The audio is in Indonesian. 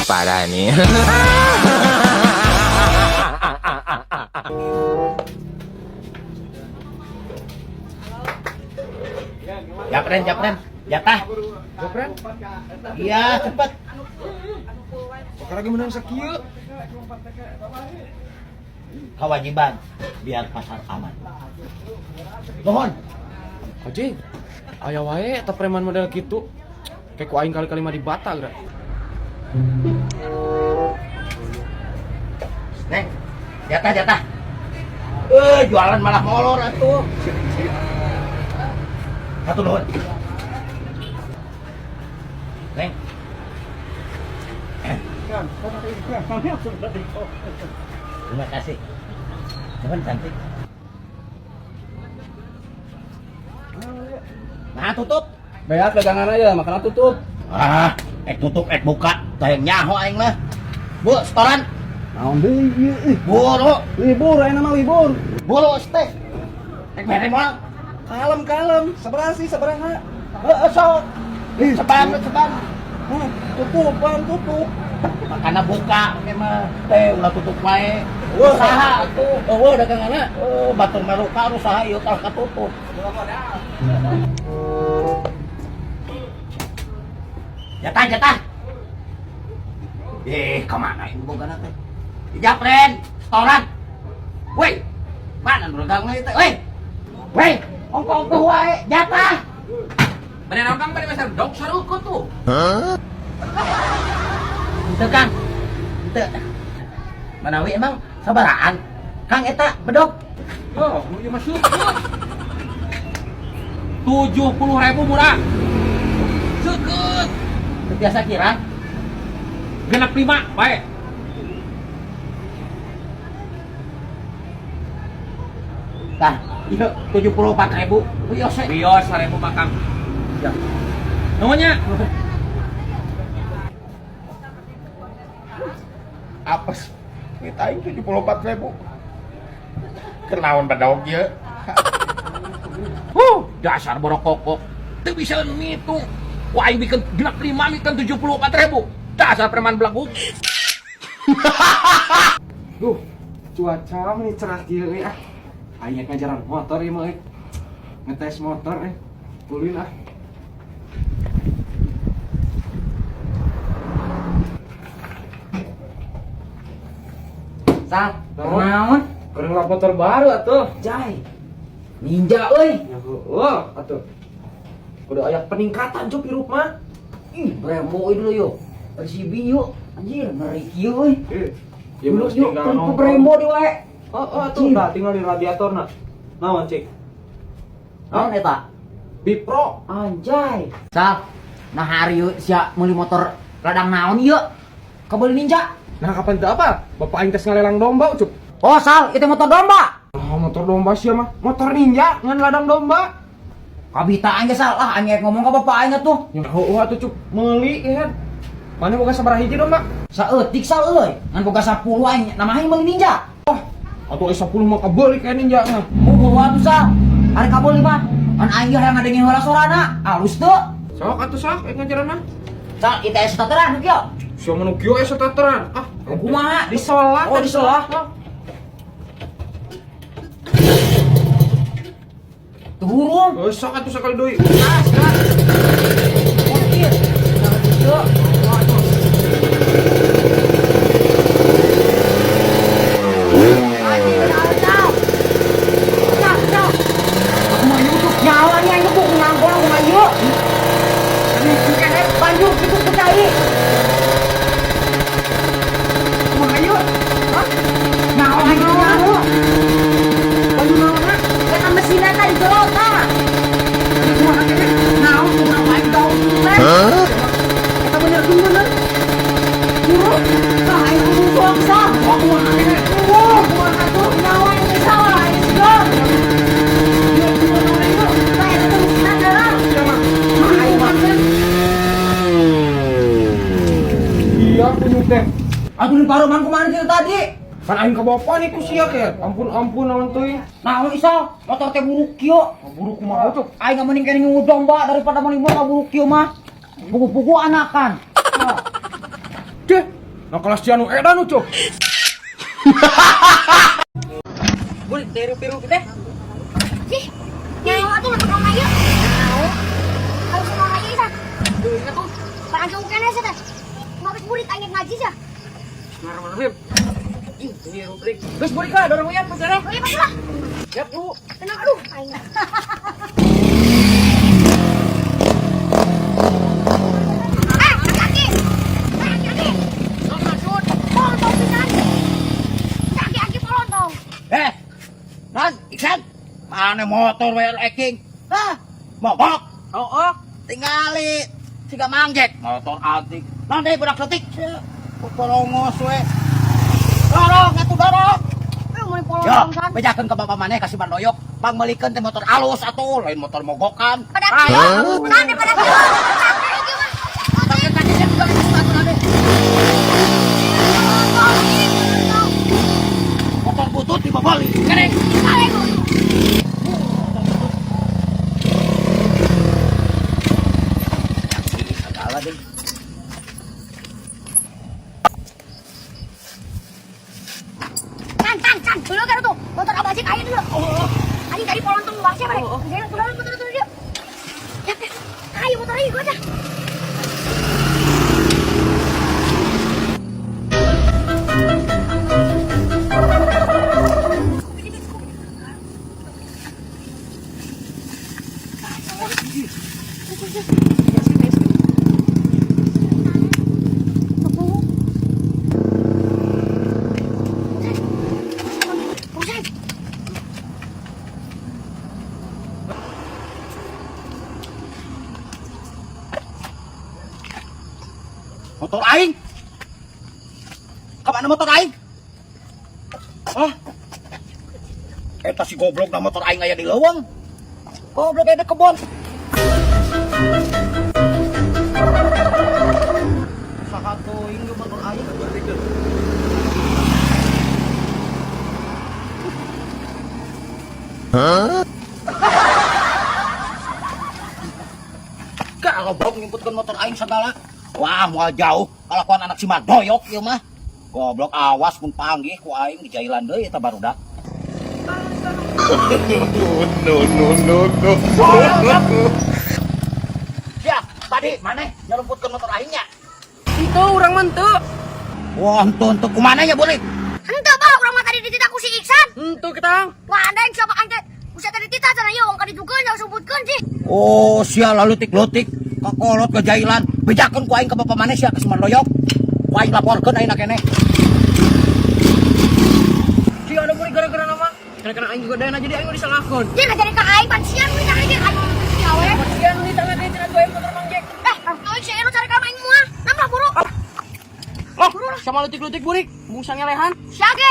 parah nih. Japren, jatah. Japren, Iya, cepet. sekarang lagi menang sakieu. Kewajiban biar pasar aman. Mohon. Anjing, aya wae eta preman model kitu. Kayak ku aing kali-kali mah di bata geura. Neng, jatah. Jualan malah molor atuh. Satu nuhun. Neng. Terima kasih. Nuhun cantik. Nah, tutup. Beak dagangan aja, makanan tutup. Tutup, buka. Tayang nyaho aing mah. Bu, setoran. Naon deui ieu? Buru. Libur aya mah libur. Buru teh. Mere moal. Kalem, sabaraha? Sok. Seban. Tutup. Makana buka ge mah teh ulah tutup wae. Usaha atuh. Eueuh daganganna. Batur melu ka usaha ieu tah katutup. Jatah. Kemana ini bogana teh? Japren, setoran. Woi, mana dagang teh? Woi, ongko wae, jatah. Mana nongkang pada pasar dok saruku tuh. Henteu Kang. Henteu. Manawi emang sabaraan? Kang eta bedog. Oh, ieu masuk. 70.000 murah. Seukeut. Biasa kira. Genep 5 bae. Tah, ieu 74.000. Wios we. Bios 1000 makam. Ya. Namanya Apes. Kita aing 74.000. Kenaon bedog ieu? dasar borokokok. Teu bisa ngitung. Wah, aing bikin genep 5 bikin 74.000. Dasar preman belaguk. Duh, cuaca nih cerah kieu we ah. Aing ngajaran motor ieu mah ngetes motor Ulin ah. Sal, Naon? naon? Kurang motor baru atuh. Jai. Ninja euy. Ya heuh atuh. Udah aya peningkatan cuk hirup mah. Bremo dulu yuk. RCB yuk. Anjir, ngeri kieu euy. Ya Dulu mesti yuk, tinggal kan nongkrong. Bremo di wae. Oh tuh udah tinggal di radiatorna. Naon cik? Naon eta? Bipro. Anjay. Sal, nah hari yuk sia meuli motor ladang naon ieu? Kabel ninja. Nah kapan teu apa? Bapak aing tes ngalelang domba cuk. Oh, Sal, itu motor domba. Motor domba sia mah. Motor ninja ngan ladang domba. Kabita aing ge Sal, lah aing ngomong ka bapak aing atuh. Ya heuh atuh cuk meuli kan. Mana boga sabaraha hiji domba? Saeutik Sal euy, ngan boga 10 aing nama aing meuli ninja. Atuh 10 mah kabeuli ka ninja mah. Bubul atuh Sal. Ari kabel mah. An aing ge hayang ngadengin heula sorana. Alus teu. Sok atuh sok ngajaran mah. Sal, itu starteran kieu. Sia manu kieu asa tateran. Kumaha? Disolah. Oh, disolah. Tuh burung. Sok atuh sakali deui. Gas. Mungkin. Yuk. Nyawa nih aja bu ngangkol sama yuk. Banjur itu kecai. Kumaha yuk? Hah? Nyawa aja nyawa. Banjur naon? Eta mesinna teh digelot tah. Kumaha kene? Naon kumaha wae daun teh? Eta bener bener. Yuk, tah ayo ngomong sah. Kumaha kene? Kumaha tuh nyawa ini salah ini segala. Iya punya teh. Aduh di paruman kemana kita tadi? Kan aing ka bapa nih ku sia ke. Ampun naon teuing. Nah, Isal, motor teh buruk kieu. Buruk kumaha cuk? Aing mah mending kene domba daripada mending buruk kieu mah. Buku-buku anakan. Deh, Nah kelas Cianu edan nu cuk. Bulik tiru-tiru kita. Sih, nyawa tuh lebih orang aja. Tahu? Harus orang aja sih. Tuh ingat tuh. Parang kemungkinan sih teh. Ngapit burik aja ngaji sih. Mana Bim? Ini rubrik. Terus bulik lah, dorong ya, pacarnya. Oh iya pas lah. Siap lu. Tenang aduh. Aing. Kaki. Kaki. Maksud. Polong pisan. Kaki polong. Nan, Iksan, mana motor bayar eking? Hah? Mogok? Oh. Tingali, siga mangjek. Motor antik. Nanti budak detik. Porongos we. Dorong, atuh dorong. Mau polong Yo, san. bejakeun ka bapak maneh kasih bandoyok. Bang melikeun teh motor alus atuh, lain motor mogokan. Pada kieu. Santai pada kieu. Santai kieu mah. Pakai kacinya juga di sepatu nanti. Motor butut di Bali. Kereng. Segala deh. Can. Dulu kan tuh. Motor abah sih kayak dulu. Tadi polong tuh luasnya pada. Dia motor dia. Ya. Ayo motor ayo gua dah. Motor aing. Kemana motor aing? Hah? Eta si goblok na motor aing aya di leuweung. Goblok aya di kebon. Saha teuing ge motor aing? Hah? Goblok ngimputkeun motor aing segala. Wah, moal jauh kalakuan anak si Madoyok ieu mah. Goblok awas mun panggih ku aing di jailan deui eta barudak. No. Ya, tadi maneh nyeremputkeun motor aing nya. Itu orang mentu. Wah, henteu kumaneh nya Bulik? Henteu bah urang mah tadi ditita ku si Iksan. Itu kita. Wah, ada yang sama ante. Buset tadi ditita cenah ieu wong kadidukeun yang sebutkeun sih. Oh, sia lalutik-lutik kakolot ke jailan. Bejakeun ku aing ka bapak maneh sia ka si Madoyok. Ku aing laporkeun ayeuna keneh. Si ada bulik gara-gara nama. Karena aing juga dana jadi aing mau disalahkeun. Dia ngajari ka aing pan sian we tadi aing nyawe. Pasian di tangan dia cenah gue motor mangjek. Aing sih lu cari ka aing moal. Nambah buru. Oh, sama lutik-lutik bulik. Bungsangnya lehan. Siage.